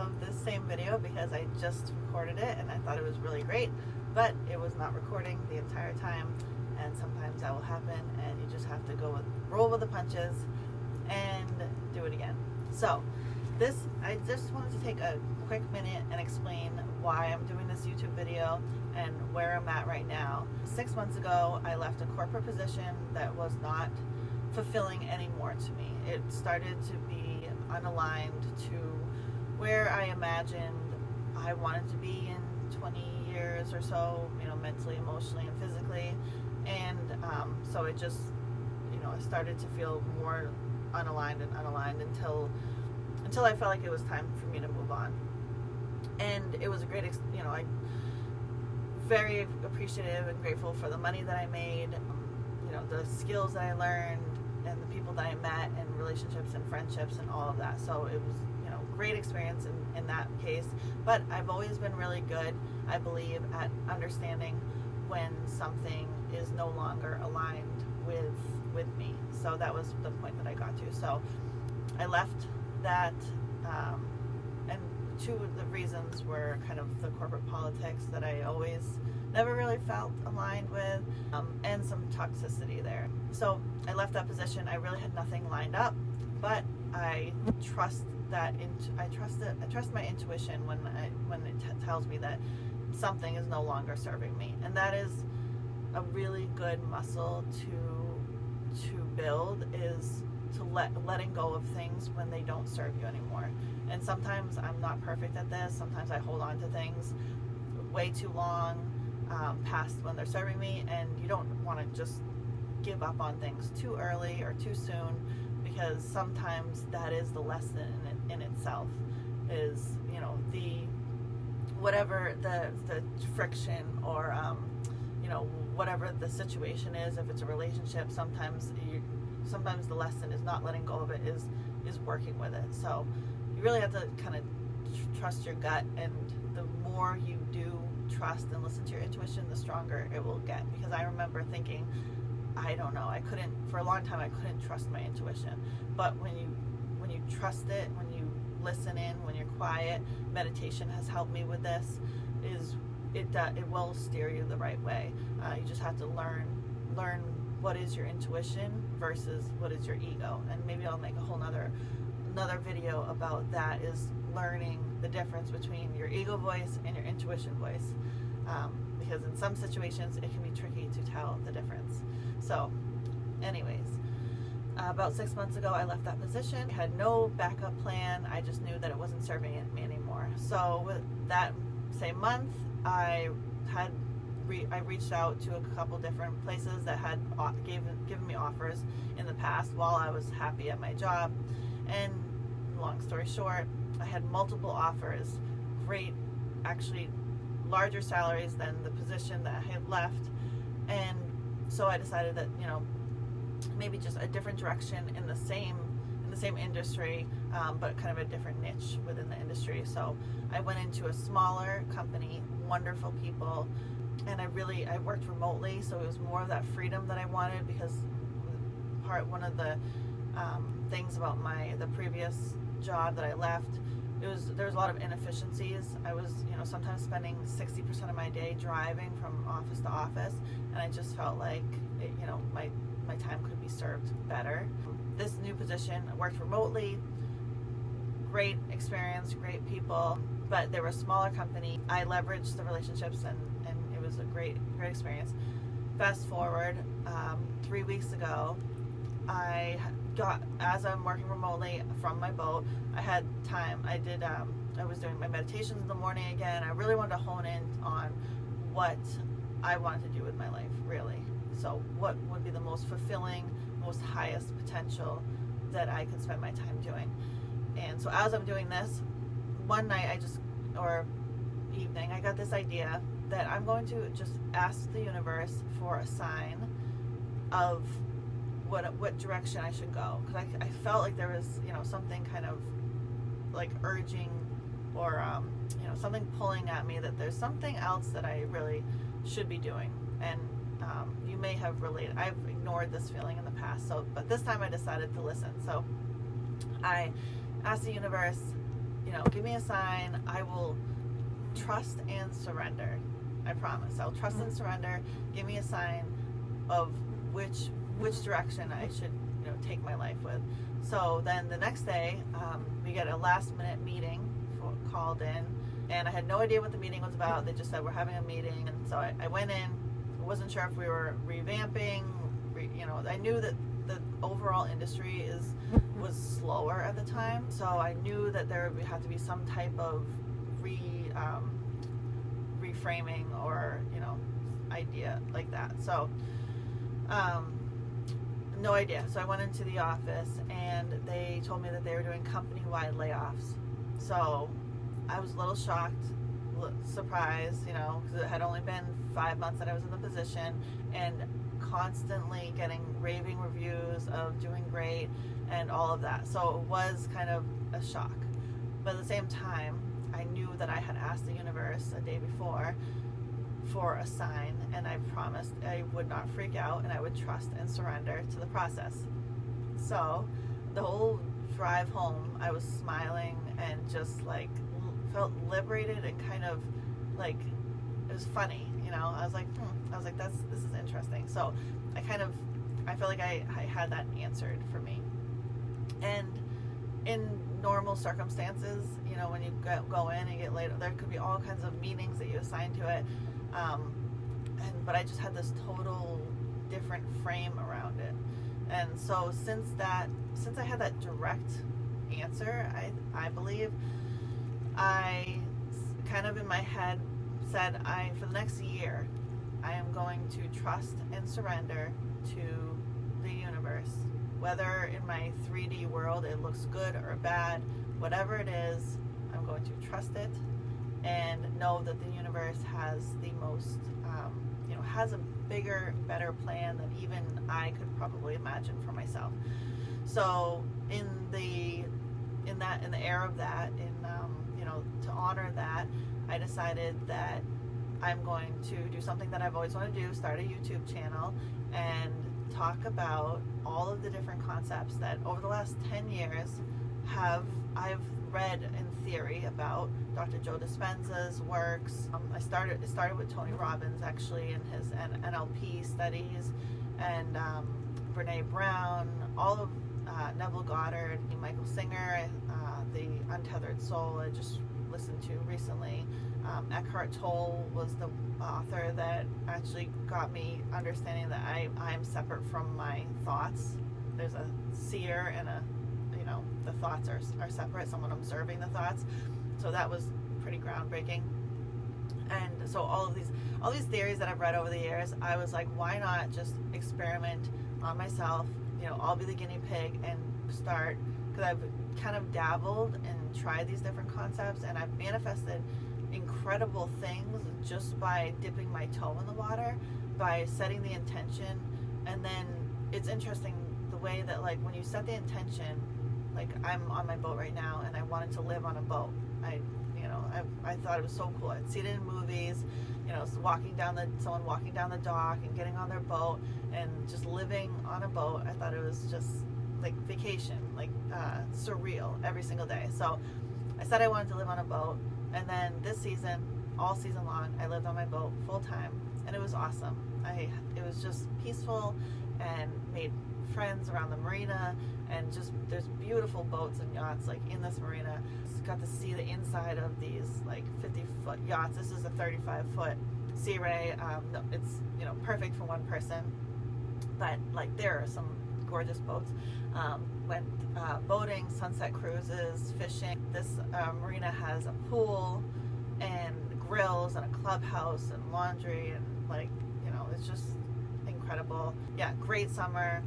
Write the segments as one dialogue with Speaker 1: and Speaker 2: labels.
Speaker 1: of this same video because I just recorded it and I thought it was really great, but it was not recording the entire time, and sometimes that will happen and you just have to roll with the punches and do it again. So I just wanted to take a quick minute and explain why I'm doing this YouTube video and where I'm at right now. 6 months ago, I left a corporate position that was not fulfilling anymore to me. It started to be unaligned to where I imagined I wanted to be in 20 years or so, mentally, emotionally, and physically. And so it just, I started to feel more unaligned until I felt like it was time for me to move on. And it was a great, I very appreciative and grateful for the money that I made, the skills that I learned, and the people that I met, and relationships and friendships and all of that. So it was, great experience in that case. But I've always been really good, I believe, at understanding when something is no longer aligned with me. So that was the point that I got to. So I left that, and two of the reasons were kind of the corporate politics that I always never really felt aligned with, and some toxicity there. So I left that position. I really had nothing lined up, but I trust my intuition when it tells me that something is no longer serving me, and that is a really good muscle to build, is to letting go of things when they don't serve you anymore. And sometimes I'm not perfect at this. Sometimes I hold on to things way too long, past when they're serving me, and you don't want to just give up on things too early or too soon, because sometimes that is the lesson in itself, is the whatever the friction or whatever the situation is. If it's a relationship, sometimes the lesson is not letting go of it, is working with it. So you really have to kind of trust your gut, and the more you do trust and listen to your intuition, the stronger it will get. Because I remember thinking, for a long time I couldn't trust my intuition. But when you trust it, when you listen in, when you're quiet, meditation has helped me with this, it will steer you the right way. You just have to learn what is your intuition versus what is your ego. And maybe I'll make a whole another video about that, is learning the difference between your ego voice and your intuition voice, because in some situations it can be tricky to tell the difference. So anyways, about 6 months ago I left that position. I had no backup plan. I just knew that it wasn't serving me anymore. So with that same month, I reached out to a couple different places that had given me offers in the past while I was happy at my job. And long story short, I had multiple offers, great, actually larger salaries than the position that I had left. And so I decided that, maybe just a different direction in the same industry, but kind of a different niche within the industry. So I went into a smaller company, wonderful people, and I worked remotely, so it was more of that freedom that I wanted, because one of the things about the previous job that I left, there was a lot of inefficiencies. I was, sometimes spending 60% of my day driving from office to office, and I just felt like my time could be served better. This new position, I worked remotely, great experience, great people, but they were a smaller company. I leveraged the relationships, and it was a great experience. Fast forward, 3 weeks ago, as I'm working remotely from my boat, I had time. I was doing my meditations in the morning again. I really wanted to hone in on what I wanted to do with my life, really. So what would be the most fulfilling, most highest potential that I could spend my time doing. And so as I'm doing this, one night evening, I got this idea that I'm going to just ask the universe for a sign of what direction I should go, because I felt like there was something kind of like urging, or something pulling at me, that there's something else that I really should be doing. And you may have related. I've ignored this feeling in the past, but this time I decided to listen. So I asked the universe, give me a sign. I will trust and surrender. I promise. I'll trust and surrender. Give me a sign of which direction I should, take my life with. So then the next day, we get a last minute meeting called in, and I had no idea what the meeting was about. They just said we're having a meeting, and so I went in. I wasn't sure if we were revamping. I knew that the overall industry was slower at the time, so I knew that there would have to be some type of reframing or idea like that. So no idea. So I went into the office and they told me that they were doing company-wide layoffs. So I was a little shocked, surprised, because it had only been 5 months that I was in the position, and constantly getting raving reviews of doing great and all of that. So it was kind of a shock. But at the same time, I knew that I had asked the universe a day before for a sign, and I promised I would not freak out and I would trust and surrender to the process. So the whole drive home, I was smiling and just felt liberated and kind of it was funny, I was like, this is interesting. So I felt like I had that answered for me. And in normal circumstances, when you go in and you get laid, there could be all kinds of meanings that you assign to it. But I just had this total different frame around it. And so since I had that direct answer, I believe, I kind of in my head said, for the next year, I am going to trust and surrender to the universe. Whether in my 3D world it looks good or bad, whatever it is, I'm going to trust it and know that the universe has the most, has a bigger, better plan than even I could probably imagine for myself. So in the air of that, to honor that, I decided that I'm going to do something that I've always wanted to do, start a YouTube channel and talk about all of the different concepts that over the last 10 years I've read in theory about Dr. Joe Dispenza's works. It started with Tony Robbins actually in his NLP studies, and Brene Brown, all of Neville Goddard, Michael Singer, The Untethered Soul I just listened to recently. Eckhart Tolle was the author that actually got me understanding that I'm separate from my thoughts. There's a seer and the thoughts are separate, someone observing the thoughts. So that was pretty groundbreaking. And so all these theories that I've read over the years, I was like, why not just experiment on myself? I'll be the guinea pig and start, because I've kind of dabbled and tried these different concepts, and I've manifested incredible things just by dipping my toe in the water, by setting the intention. And then it's interesting the way that when you set the intention, I'm on my boat right now and I wanted to live on a boat. I thought it was so cool. I'd see it in movies, someone walking down the dock and getting on their boat and just living on a boat. I thought it was just like vacation, surreal every single day. So I said I wanted to live on a boat, and then this season, all season long, I lived on my boat full time, and it was awesome. It was just peaceful, and made friends around the marina, and just there's beautiful boats and yachts in this marina. Just got to see the inside of these 50-foot yachts. This is a 35-foot Sea Ray. It's perfect for one person, but there are some gorgeous boats. Went boating, sunset cruises, fishing. This marina has a pool and grills and a clubhouse and laundry, and it's just incredible. Yeah, great summer,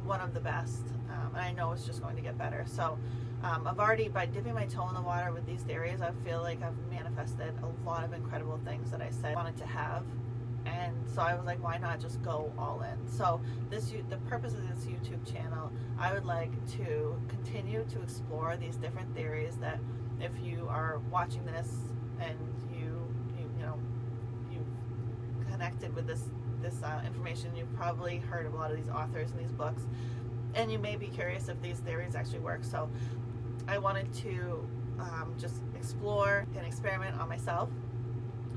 Speaker 1: one of the best, and I know it's just going to get better. So I've already, by dipping my toe in the water with these theories, I feel like I've manifested a lot of incredible things that I said I wanted to have. And so I was like, why not just go all in? So the purpose of this YouTube channel, I would like to continue to explore these different theories that if you are watching this and you've connected with this information, you've probably heard of a lot of these authors and these books, and you may be curious if these theories actually work. So I wanted to just explore and experiment on myself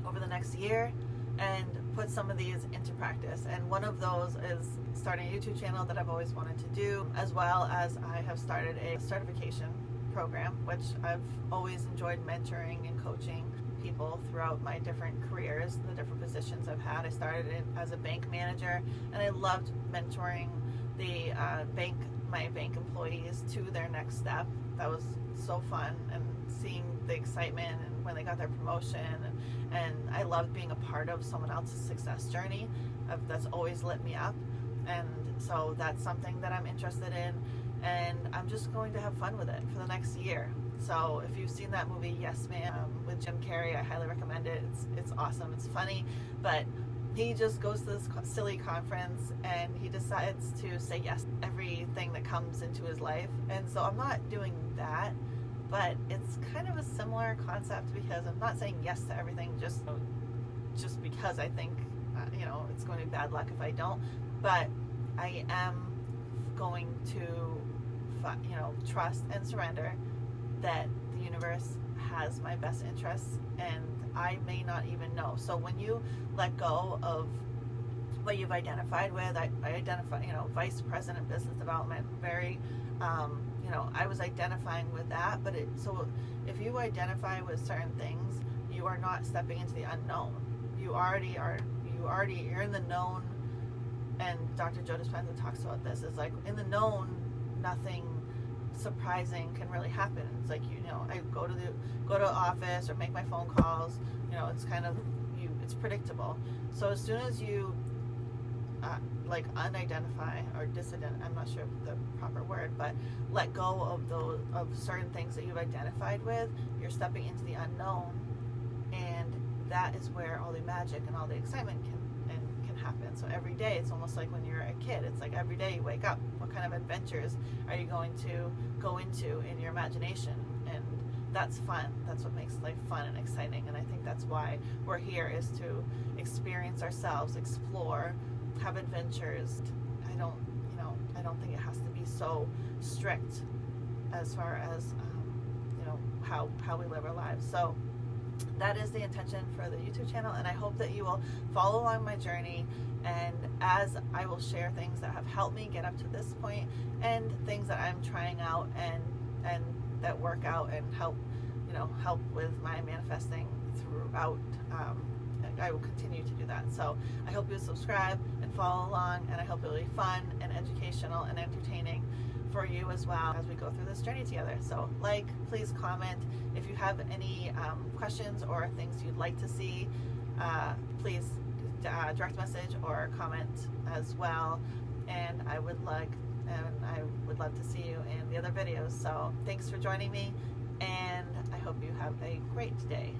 Speaker 1: over the next year and put some of these into practice. And one of those is starting a YouTube channel that I've always wanted to do, as well as I have started a certification program, which I've always enjoyed mentoring and coaching people throughout my different careers, the different positions I've had. I started it as a bank manager, and I loved mentoring the my bank employees to their next step. That was so fun, and seeing the excitement and when they got their promotion, and I loved being a part of someone else's success journey. That's always lit me up, and so that's something that I'm interested in, and I'm just going to have fun with it for the next year. So if you've seen that movie Yes Ma'am with Jim Carrey, I highly recommend it. It's awesome. It's funny, but he just goes to this silly conference and he decides to say yes to everything that comes into his life. And so I'm not doing that, but it's kind of a similar concept, because I'm not saying yes to everything just because I think it's going to be bad luck if I don't. But I am going to trust and surrender that the universe has my best interests, and I may not even know. So when you let go of what you've identified with, I identify, vice president business development, very, I was identifying with that. But so if you identify with certain things, you are not stepping into the unknown. You're in the known. And Dr. Joe Dispenza talks about this. It's like in the known, nothing surprising can really happen. It's like, I go to office or make my phone calls, it's kind of it's predictable. So as soon as you unidentify or I'm not sure the proper word, but let go of certain things that you've identified with, you're stepping into the unknown, and that is where all the magic and all the excitement can happen. So every day, it's almost like when you're a kid. It's like every day you wake up, what kind of adventures are you going to go into in your imagination? And that's fun. That's what makes life fun and exciting. And I think that's why we're here, is to experience ourselves, explore, have adventures. I don't think it has to be so strict as far as how we live our lives. So that is the intention for the YouTube channel, and I hope that you will follow along my journey, and as I will share things that have helped me get up to this point, and things that I'm trying out and that work out and help with my manifesting throughout. I will continue to do that. So I hope you'll subscribe and follow along, and I hope it'll be fun and educational and entertaining for you as well as we go through this journey together. So please comment. If you have any questions or things you'd like to see, please direct message or comment as well. And I would love to see you in the other videos. So thanks for joining me, and I hope you have a great day.